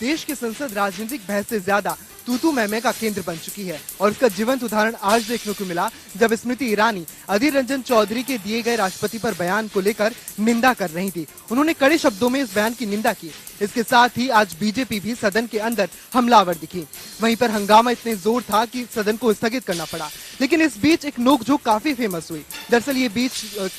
देश की संसद राजनीतिक बहस से ज्यादा तू मैं का केंद्र बन चुकी है और इसका जीवंत उदाहरण आज देखने को मिला जब स्मृति ईरानी अधीर रंजन चौधरी के दिए गए राष्ट्रपति पर बयान को लेकर निंदा कर रही थी। उन्होंने कड़े शब्दों में इस बयान की निंदा की। इसके साथ ही आज बीजेपी भी सदन के अंदर हमलावर दिखी। वहीं पर हंगामा इतने जोर था कि सदन को स्थगित करना पड़ा। लेकिन इस बीच एक नोकझोंक काफी फेमस हुई। दरअसल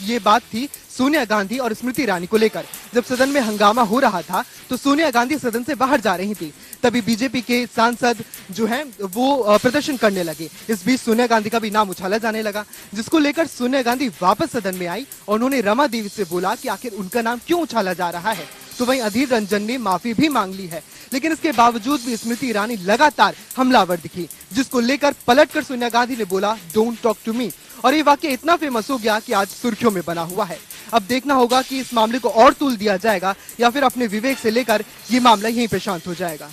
ये बात थी सोनिया गांधी और स्मृति ईरानी को लेकर। जब सदन में हंगामा हो रहा था तो सोनिया गांधी सदन से बाहर जा रही थी, तभी बीजेपी के सांसद जो हैं वो प्रदर्शन करने लगे। इस बीच सोनिया गांधी का भी नाम उछाला जाने लगा, जिसको लेकर सोनिया गांधी वापस सदन में आई और उन्होंने रमा देवी से बोला कि आखिर उनका नाम क्यों उछाला जा रहा है। तो वहीं अधीर रंजन ने माफी भी मांग ली है, लेकिन इसके बावजूद भी स्मृति ईरानी लगातार हमलावर दिखी, जिसको लेकर पलटकर सोनिया गांधी ने बोला डोंट टॉक टू मी। और ये वाक्य इतना फेमस हो गया कि आज सुर्खियों में बना हुआ है। अब देखना होगा कि इस मामले को और तूल दिया जाएगा या फिर अपने विवेक से लेकर ये मामला यहीं पे शांत हो जाएगा।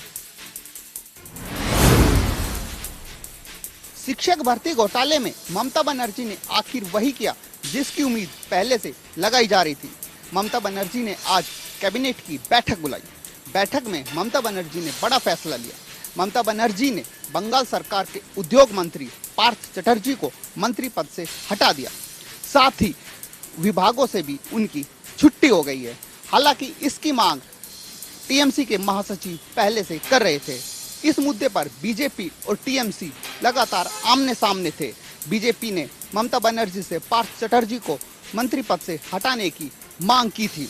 शिक्षक भर्ती घोटाले में ममता बनर्जी ने आखिर वही किया जिसकी उम्मीद पहले से लगाई जा रही थी। ममता बनर्जी ने आज कैबिनेट की बैठक बुलाई। बैठक में ममता बनर्जी ने बड़ा फैसला लिया। ममता बनर्जी ने बंगाल सरकार के उद्योग मंत्री पार्थ चटर्जी को मंत्री पद से हटा दिया। साथ ही विभागों से भी उनकी छुट्टी हो गई है। हालांकि इसकी मांग टीएमसी के महासचिव पहले से कर रहे थे। इस मुद्दे पर बीजेपी और टीएमसी लगातार आमने सामने थे। बीजेपी ने ममता बनर्जी से पार्थ चटर्जी को मंत्री पद से हटाने की मांग की थी।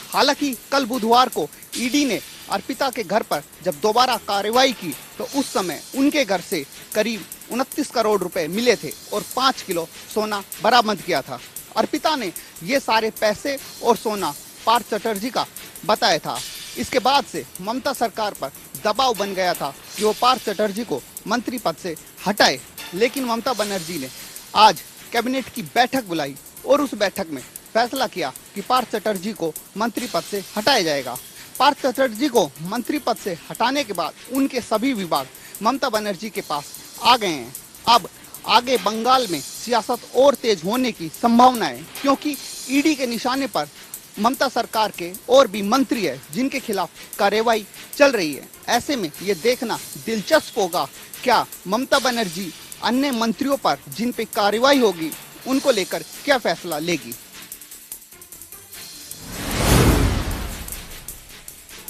हालांकि कल बुधवार को ईडी ने अर्पिता के घर पर जब दोबारा कार्रवाई की तो उस समय उनके घर से करीब 29 करोड़ रुपए मिले थे और 5 किलो सोना बरामद किया था। अर्पिता ने ये सारे पैसे और सोना पार्थ चटर्जी का बताया था। इसके बाद से ममता सरकार पर दबाव बन गया था कि वो पार्थ चटर्जी को मंत्री पद से हटाए। लेकिन ममता बनर्जी ने आज कैबिनेट की बैठक बुलाई और उस बैठक में फैसला किया कि पार्थ चटर्जी को मंत्री पद से हटाया जाएगा। पार्थ चटर्जी को मंत्री पद से हटाने के बाद उनके सभी विभाग ममता बनर्जी के पास आ गए हैं। अब आगे बंगाल में सियासत और तेज होने की संभावना है, क्योंकि ईडी के निशाने पर ममता सरकार के और भी मंत्री है जिनके खिलाफ कार्रवाई चल रही है। ऐसे में ये देखना दिलचस्प होगा क्या ममता बनर्जी अन्य मंत्रियों पर जिन पे कार्रवाई होगी उनको लेकर क्या फैसला लेगी।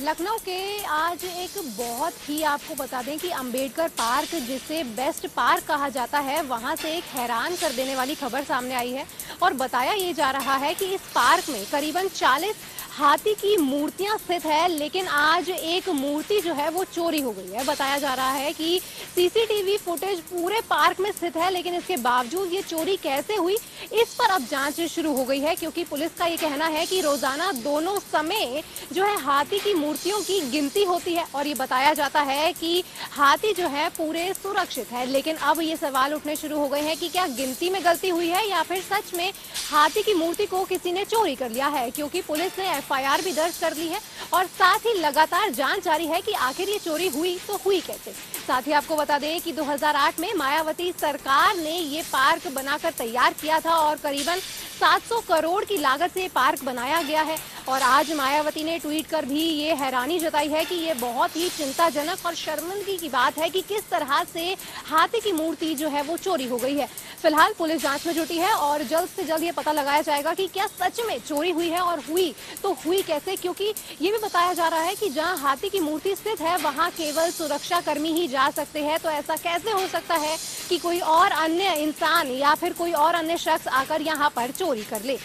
लखनऊ के आज एक बहुत ही आपको बता दें कि अंबेडकर पार्क, जिसे बेस्ट पार्क कहा जाता है, वहां से एक हैरान कर देने वाली खबर सामने आई है और बताया ये जा रहा है कि इस पार्क में करीबन 40 हाथी की मूर्तियां स्थित है, लेकिन आज एक मूर्ति जो है वो चोरी हो गई है। बताया जा रहा है कि सीसीटीवी फुटेज पूरे पार्क में स्थित है, लेकिन इसके बावजूद ये चोरी कैसे हुई इस पर अब जांच शुरू हो गई है, क्योंकि पुलिस का ये कहना है कि रोजाना दोनों समय जो है हाथी की मूर्तियों की गिनती होती है और ये बताया जाता है कि हाथी जो है पूरे सुरक्षित है। लेकिन अब ये सवाल उठने शुरू हो गए हैं कि क्या गिनती में गलती हुई है या फिर सच में हाथी की मूर्ति को किसी ने चोरी कर लिया है, क्योंकि पुलिस ने एफआईआर भी दर्ज कर ली है और साथ ही लगातार जांच जारी है कि आखिर ये चोरी हुई तो हुई कैसे। साथ ही आपको बता दें कि 2008 में मायावती सरकार ने ये पार्क बनाकर तैयार किया था और करीबन 700 करोड़ की लागत से ये पार्क बनाया गया है। और आज मायावती ने ट्वीट कर भी ये हैरानी जताई है कि ये बहुत ही चिंताजनक और शर्मिंदगी की बात है कि किस तरह से हाथी की मूर्ति जो है वो चोरी हो गई है। फिलहाल पुलिस जांच में जुटी है और जल्द से जल्द ये पता लगाया जाएगा कि क्या सच में चोरी हुई है और हुई तो हुई कैसे, क्योंकि ये भी बताया जा रहा है कि जहां हाथी की मूर्ति स्थित है वहां केवल सुरक्षा कर्मी ही जा सकते हैं। तो ऐसा कैसे हो सकता है कि कोई और अन्य इंसान या फिर कोई और अन्य शख्स आकर यहाँ पर चोरी कर ले।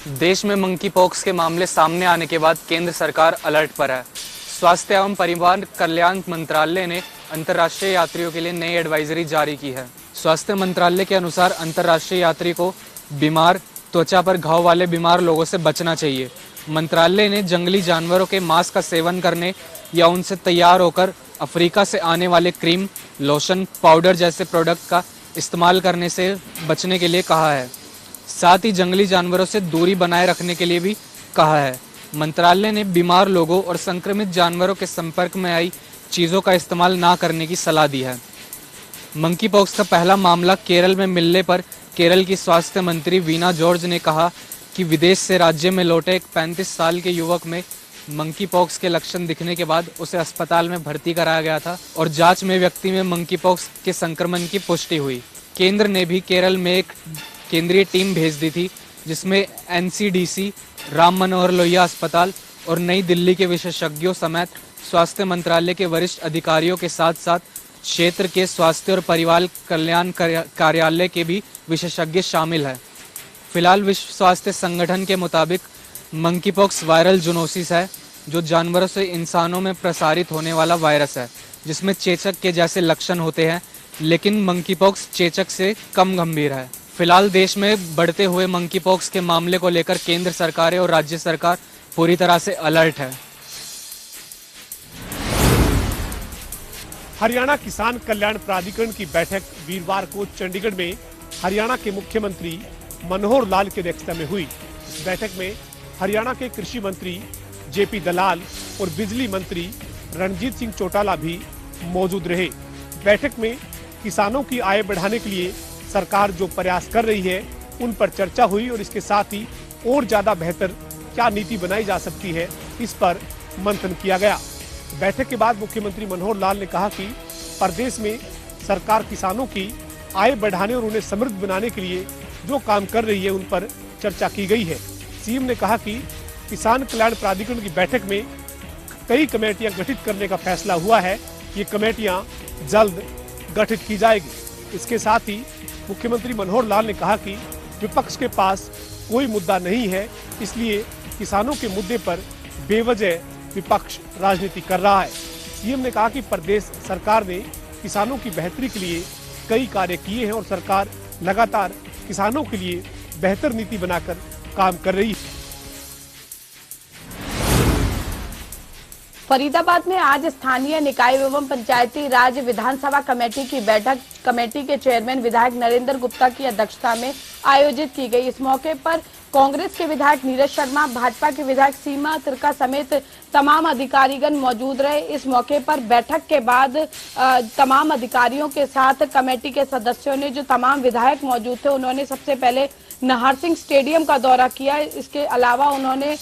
देश में मंकी पॉक्स के मामले सामने आने के बाद केंद्र सरकार अलर्ट पर है। स्वास्थ्य एवं परिवार कल्याण मंत्रालय ने अंतर्राष्ट्रीय यात्रियों के लिए नई एडवाइजरी जारी की है। स्वास्थ्य मंत्रालय के अनुसार अंतर्राष्ट्रीय यात्री को बीमार, त्वचा पर घाव वाले बीमार लोगों से बचना चाहिए। मंत्रालय ने जंगली जानवरों के मांस का सेवन करने या उनसे तैयार होकर अफ्रीका से आने वाले क्रीम, लोशन, पाउडर जैसे प्रोडक्ट का इस्तेमाल करने से बचने के लिए कहा है। साथ ही जंगली जानवरों से दूरी बनाए रखने के लिए भी कहा है। मंत्रालय ने बीमार लोगों और संक्रमित जानवरों के संपर्क में आई चीज़ों का इस्तेमाल ना करने की सलाह दी है। मंकी पॉक्स का पहला मामला केरल में मिलने पर केरल की स्वास्थ्य मंत्री वीना जॉर्ज ने कहा कि विदेश से राज्य में लौटे एक 35 साल के युवक में मंकी पॉक्स के लक्षण दिखने के बाद उसे अस्पताल में भर्ती कराया गया था और जांच में व्यक्ति में मंकी पॉक्स के संक्रमण की पुष्टि हुई। केंद्र ने भी केरल में एक केंद्रीय टीम भेज दी थी, जिसमें एनसीडीसी, राम मनोहर लोहिया अस्पताल और नई दिल्ली के विशेषज्ञों समेत स्वास्थ्य मंत्रालय के वरिष्ठ अधिकारियों के साथ साथ क्षेत्र के स्वास्थ्य और परिवार कल्याण कार्यालय के भी विशेषज्ञ शामिल हैं। फिलहाल विश्व स्वास्थ्य संगठन के मुताबिक मंकीपॉक्स वायरल जूनोसिस है, जो जानवरों से इंसानों में प्रसारित होने वाला वायरस है, जिसमें चेचक के जैसे लक्षण होते हैं, लेकिन मंकीपॉक्स चेचक से कम गंभीर है। फिलहाल देश में बढ़ते हुए मंकीपॉक्स के मामले को लेकर केंद्र सरकारें और राज्य सरकार पूरी तरह से अलर्ट है। हरियाणा किसान कल्याण प्राधिकरण की बैठक वीरवार को चंडीगढ़ में हरियाणा के मुख्यमंत्री मनोहर लाल की अध्यक्षता में हुई। इस बैठक में हरियाणा के कृषि मंत्री जेपी दलाल और बिजली मंत्री रणजीत सिंह चौटाला भी मौजूद रहे। बैठक में किसानों की आय बढ़ाने के लिए सरकार जो प्रयास कर रही है उन पर चर्चा हुई और इसके साथ ही और ज्यादा बेहतर क्या नीति बनाई जा सकती है, इस पर मंथन किया गया। बैठक के बाद मुख्यमंत्री मनोहर लाल ने कहा कि प्रदेश में सरकार किसानों की आय बढ़ाने और उन्हें समृद्ध बनाने के लिए जो काम कर रही है उन पर चर्चा की गई है। सीएम ने कहा कि किसान कल्याण प्राधिकरण की बैठक में कई कमेटियां गठित करने का फैसला हुआ है। ये कमेटियां जल्द गठित की जाएगी। इसके साथ ही मुख्यमंत्री मनोहर लाल ने कहा कि विपक्ष के पास कोई मुद्दा नहीं है, इसलिए किसानों के मुद्दे पर बेवजह विपक्ष राजनीति कर रहा है। सीएम ने कहा कि प्रदेश सरकार ने किसानों की बेहतरी के लिए कई कार्य किए हैं और सरकार लगातार किसानों के लिए बेहतर नीति बनाकर काम कर रही है। फरीदाबाद में आज स्थानीय निकाय एवं पंचायती राज विधानसभा कमेटी की बैठक कमेटी के चेयरमैन विधायक नरेंद्र गुप्ता की अध्यक्षता में आयोजित की गई। इस मौके पर कांग्रेस के विधायक नीरज शर्मा, भाजपा के विधायक सीमा तिरका समेत तमाम अधिकारीगण मौजूद रहे। इस मौके पर बैठक के बाद तमाम अधिकारियों के साथ कमेटी के सदस्यों ने, जो तमाम विधायक मौजूद थे, उन्होंने सबसे पहले नाहर सिंह स्टेडियम का दौरा किया। इसके अलावा उन्होंने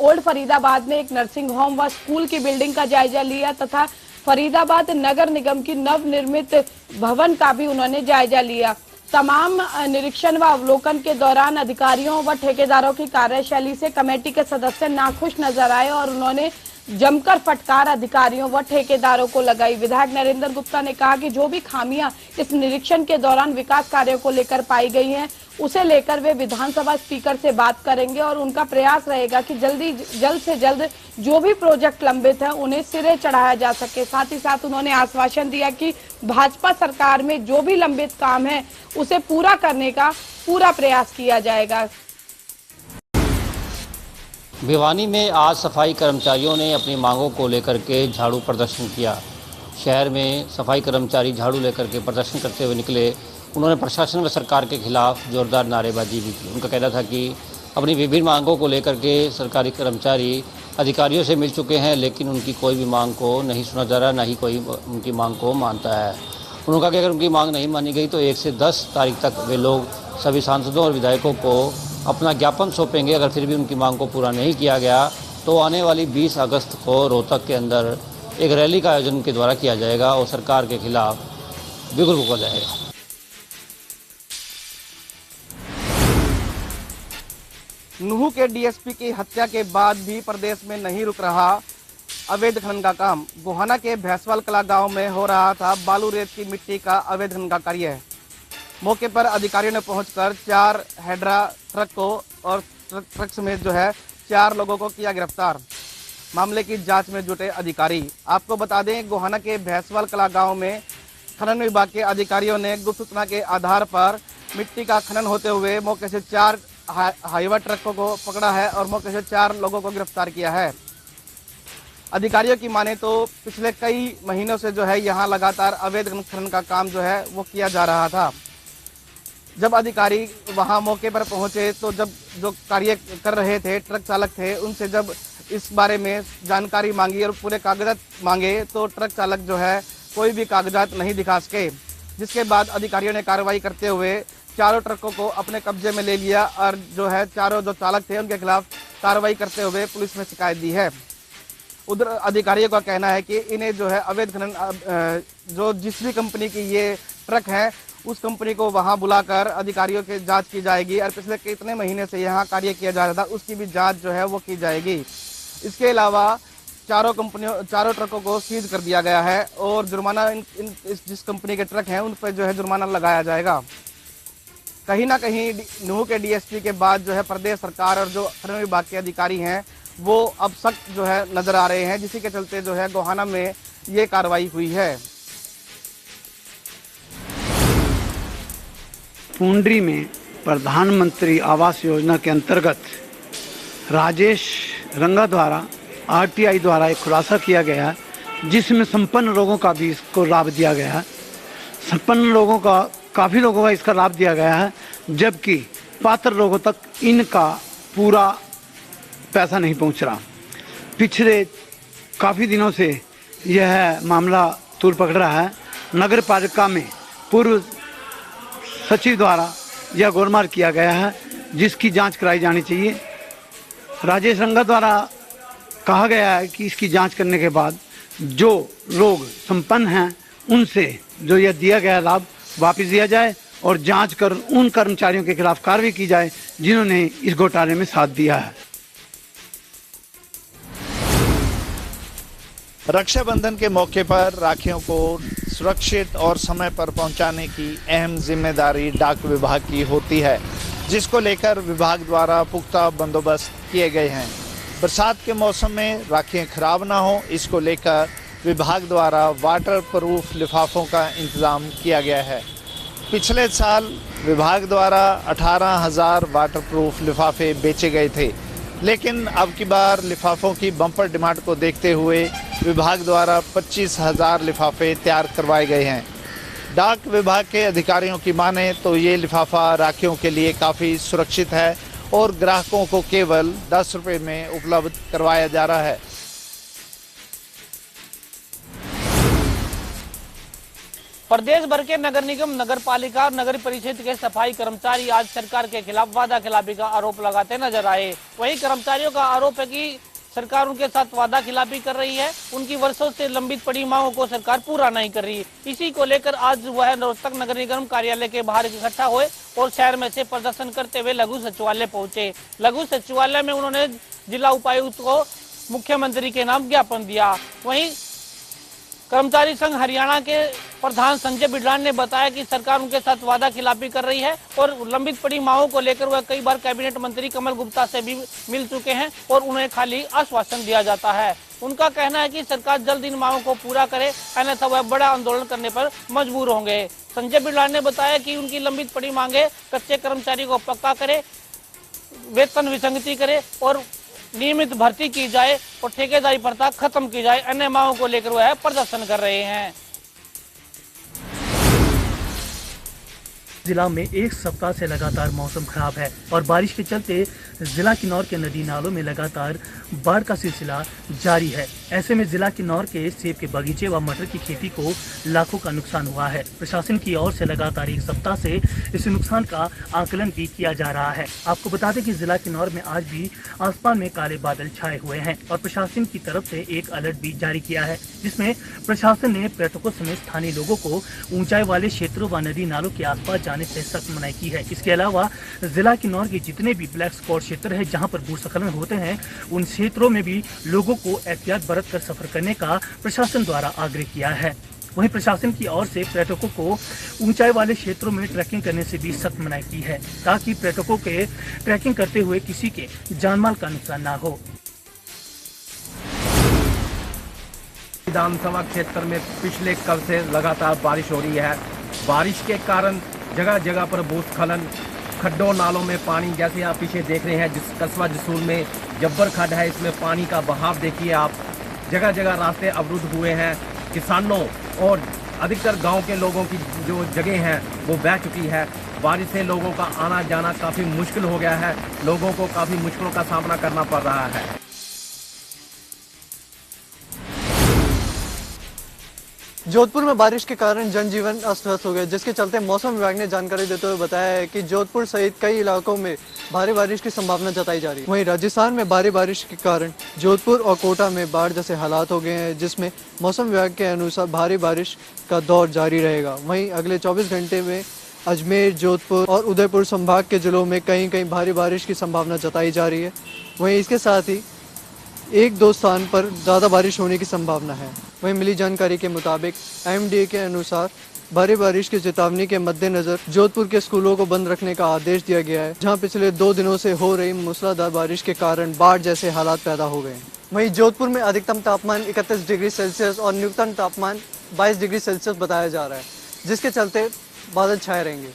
ओल्ड फरीदाबाद में एक नर्सिंग होम व स्कूल की बिल्डिंग का जायजा लिया तथा फरीदाबाद नगर निगम की नवनिर्मित भवन का भी उन्होंने जायजा लिया। तमाम निरीक्षण व अवलोकन के दौरान अधिकारियों व ठेकेदारों की कार्यशैली से कमेटी के सदस्य नाखुश नजर आए और उन्होंने जमकर फटकार अधिकारियों व ठेकेदारों को लगाई। विधायक नरेंद्र गुप्ता ने कहा कि जो भी खामियां इस निरीक्षण के दौरान विकास कार्यों को लेकर पाई गई हैं, उसे लेकर वे विधानसभा स्पीकर से बात करेंगे और उनका प्रयास रहेगा कि जल्द से जल्द जो भी प्रोजेक्ट लंबित है उन्हें सिरे चढ़ाया जा सके। साथ ही साथ उन्होंने आश्वासन दिया कि भाजपा सरकार में जो भी लंबित काम है उसे पूरा करने का पूरा प्रयास किया जाएगा। भिवानी में आज सफाई कर्मचारियों ने अपनी मांगों को लेकर के झाड़ू प्रदर्शन किया। शहर में सफाई कर्मचारी झाड़ू लेकर के प्रदर्शन करते हुए निकले। उन्होंने प्रशासन व सरकार के खिलाफ जोरदार नारेबाजी भी की। उनका कहना था कि अपनी विभिन्न मांगों को लेकर के सरकारी कर्मचारी अधिकारियों से मिल चुके हैं, लेकिन उनकी कोई भी मांग को नहीं सुना जा रहा, ना ही कोई उनकी मांग को मानता है। उन्होंने कहा कि अगर उनकी मांग नहीं मानी गई तो 1 से 10 तारीख तक वे लोग सभी सांसदों और विधायकों को अपना ज्ञापन सौंपेंगे। अगर फिर भी उनकी मांग को पूरा नहीं किया गया तो आने वाली 20 अगस्त को रोहतक के अंदर एक रैली का आयोजन के द्वारा किया जाएगा और सरकार के खिलाफ बिगुल फूका जाएगा। नूह के डीएसपी की हत्या के बाद भी प्रदेश में नहीं रुक रहा अवैध खनन का काम। गोहाना के भैंसवाल कला गांव में हो रहा था बालू रेत की मिट्टी का अवैध खनन का कार्य। मौके पर अधिकारियों ने पहुंचकर 4 हेड्रा ट्रक को और ट्रक समेत 4 लोगों को किया गिरफ्तार। मामले की जांच में जुटे अधिकारी। आपको बता दें, गोहाना के भैंसवाल कला गांव में खनन विभाग के अधिकारियों ने गुप्त सूचना के आधार पर मिट्टी का खनन होते हुए मौके से 4 हाईवा ट्रकों को पकड़ा है और मौके से 4 लोगों को गिरफ्तार किया है। अधिकारियों की माने तो पिछले कई महीनों से यहाँ लगातार अवैध खनन का काम वो किया जा रहा था। जब अधिकारी वहां मौके पर पहुंचे तो जब जो कार्य कर रहे थे ट्रक चालक थे, उनसे जब इस बारे में जानकारी मांगी और पूरे कागजात मांगे तो ट्रक चालक कोई भी कागजात नहीं दिखा सके। जिसके बाद अधिकारियों ने कार्रवाई करते हुए चारों ट्रकों को अपने कब्जे में ले लिया और जो है चारों जो चालक थे उनके खिलाफ कार्रवाई करते हुए पुलिस में शिकायत दी है। उधर अधिकारियों का कहना है कि इन्हें जो है अवैध खनन जो जिस भी कंपनी की ये ट्रक है उस कंपनी को वहां बुलाकर अधिकारियों की जांच की जाएगी और पिछले कितने महीने से यहाँ कार्य किया जा रहा था उसकी भी जांच जो है वो की जाएगी। इसके अलावा चारों ट्रकों को सीज कर दिया गया है और जुर्माना जिस कंपनी के ट्रक हैं उन पर जो है जुर्माना लगाया जाएगा। कहीं ना कहीं नूह के डीएसपी के बाद जो है प्रदेश सरकार और जो खनन विभाग के अधिकारी हैं वो अब सख्त जो है नजर आ रहे हैं, जिसी के चलते जो है गोहाना में ये कार्रवाई हुई है। पुंडरी में प्रधानमंत्री आवास योजना के अंतर्गत राजेश रंगा द्वारा आरटीआई द्वारा एक खुलासा किया गया जिसमें संपन्न लोगों का भी इसको लाभ दिया गया है। संपन्न लोगों का काफ़ी लोगों का इसका लाभ दिया गया है, जबकि पात्र लोगों तक इनका पूरा पैसा नहीं पहुंच रहा। पिछले काफ़ी दिनों से यह मामला तूल पकड़ रहा है। नगर पालिका में पूर्व सचिव द्वारा यह गोलमाल किया गया है जिसकी जांच कराई जानी चाहिए। राजेश रंगा द्वारा कहा गया है कि इसकी जांच करने के बाद जो लोग संपन्न हैं उनसे जो यह दिया गया लाभ वापस दिया जाए और जांच कर उन कर्मचारियों के खिलाफ कार्रवाई की जाए जिन्होंने इस घोटाले में साथ दिया है। रक्षाबंधन के मौके पर राखियों को सुरक्षित और समय पर पहुंचाने की अहम जिम्मेदारी डाक विभाग की होती है, जिसको लेकर विभाग द्वारा पुख्ता बंदोबस्त किए गए हैं। बरसात के मौसम में राखियां खराब ना हो, इसको लेकर विभाग द्वारा वाटर प्रूफ लिफाफों का इंतजाम किया गया है। पिछले साल विभाग द्वारा 18,000 वाटर प्रूफ लिफाफे बेचे गए थे, लेकिन अब की बार लिफाफों की बम्पर डिमांड को देखते हुए विभाग द्वारा 25,000 लिफाफे तैयार करवाए गए हैं। डाक विभाग के अधिकारियों की माने तो ये लिफाफा राखियों के लिए काफ़ी सुरक्षित है और ग्राहकों को केवल 10 रुपये में उपलब्ध करवाया जा रहा है। प्रदेश भर के नगर निगम, नगर पालिका और नगर परिषद के सफाई कर्मचारी आज सरकार के खिलाफ वादा खिलाफी का आरोप लगाते नजर आए। वहीं कर्मचारियों का आरोप है कि सरकार उनके साथ वादा खिलाफी कर रही है, उनकी वर्षों से लंबित पड़ी मांगों को सरकार पूरा नहीं कर रही। इसी को लेकर आज वह रोहतक नगर निगम कार्यालय के बाहर इकट्ठा हुए और शहर में से प्रदर्शन करते हुए लघु सचिवालय पहुंचे। लघु सचिवालय में उन्होंने जिला उपायुक्त को मुख्यमंत्री के नाम ज्ञापन दिया। वहीं कर्मचारी संघ हरियाणा के प्रधान संजय बिडलान ने बताया कि सरकार उनके साथ वादा खिलाफी कर रही है और लंबित पड़ी मांगों को लेकर वह कई बार कैबिनेट मंत्री कमल गुप्ता से भी मिल चुके हैं और उन्हें खाली आश्वासन दिया जाता है। उनका कहना है कि सरकार जल्द इन मांगों को पूरा करे, अन्यथा वह बड़ा आंदोलन करने पर मजबूर होंगे। संजय बिडलान ने बताया कि उनकी लंबित पड़ी मांगे कच्चे कर्मचारी को पक्का करे, वेतन विसंगति करे और नियमित भर्ती की जाए और ठेकेदारी प्रथा खत्म की जाए। अन्य मांगों को लेकर वह प्रदर्शन कर रहे हैं। जिला में एक सप्ताह से लगातार मौसम खराब है और बारिश के चलते जिला किन्नौर के नदी नालों में लगातार बाढ़ का सिलसिला जारी है। ऐसे में जिला किन्नौर के सेब के बगीचे व मटर की खेती को लाखों का नुकसान हुआ है। प्रशासन की ओर से लगातार एक सप्ताह से इस नुकसान का आकलन भी किया जा रहा है। आपको बता दें कि जिला किन्नौर में आज भी आसमान में काले बादल छाए हुए हैं और प्रशासन की तरफ से एक अलर्ट भी जारी किया है, जिसमें प्रशासन ने पर्यटकों समेत स्थानीय लोगों को ऊंचाई वाले क्षेत्रों व नदी नालों के आसपास जाने से सख्त मनाही की है। इसके अलावा जिला किन्नौर के जितने भी ब्लैक स्पॉट क्षेत्र है जहां पर भूस्खलन होते हैं, उन क्षेत्रों में भी लोगों को एहतियात बरत कर सफर करने का प्रशासन द्वारा आग्रह किया है। वहीं प्रशासन की ओर से पर्यटकों को ऊंचाई वाले क्षेत्रों में ट्रैकिंग करने से भी सख्त मनाही की है, ताकि पर्यटकों के ट्रैकिंग करते हुए किसी के जानमाल का नुकसान न हो। विधानसभा क्षेत्र में पिछले कल से लगातार बारिश हो रही है। बारिश के कारण जगह जगह पर भूस्खलन, खड्डों नालों में पानी, जैसे आप पीछे देख रहे हैं जिस कस्बा जसूल में जब्बर खड्ड है, इसमें पानी का बहाव देखिए आप। जगह जगह रास्ते अवरुद्ध हुए हैं। किसानों और अधिकतर गांव के लोगों की जो जगह हैं वो बह चुकी है। बारिश से लोगों का आना जाना काफ़ी मुश्किल हो गया है। लोगों को काफ़ी मुश्किलों का सामना करना पड़ रहा है। जोधपुर में बारिश के कारण जनजीवन अस्त व्यस्त हो गया, जिसके चलते मौसम विभाग ने जानकारी देते हुए बताया है कि जोधपुर सहित कई इलाकों में भारी बारिश की संभावना जताई जा रही है। वहीं राजस्थान में भारी बारिश के कारण जोधपुर और कोटा में बाढ़ जैसे हालात हो गए हैं, जिसमें मौसम विभाग के अनुसार भारी बारिश का दौर जारी रहेगा। वहीं अगले 24 घंटे में अजमेर, जोधपुर और उदयपुर संभाग के जिलों में कहीं कहीं भारी बारिश की संभावना जताई जा रही है। वहीं इसके साथ ही 1-2 स्थान पर ज़्यादा बारिश होने की संभावना है। वहीं मिली जानकारी के मुताबिक एमडीए के अनुसार भारी बारिश की चेतावनी के मद्देनजर जोधपुर के स्कूलों को बंद रखने का आदेश दिया गया है, जहां पिछले 2 दिनों से हो रही मूसलाधार बारिश के कारण बाढ़ जैसे हालात पैदा हो गए हैं। वहीं जोधपुर में अधिकतम तापमान 31 डिग्री सेल्सियस और न्यूनतम तापमान 22 डिग्री सेल्सियस बताया जा रहा है, जिसके चलते बादल छाए रहेंगे।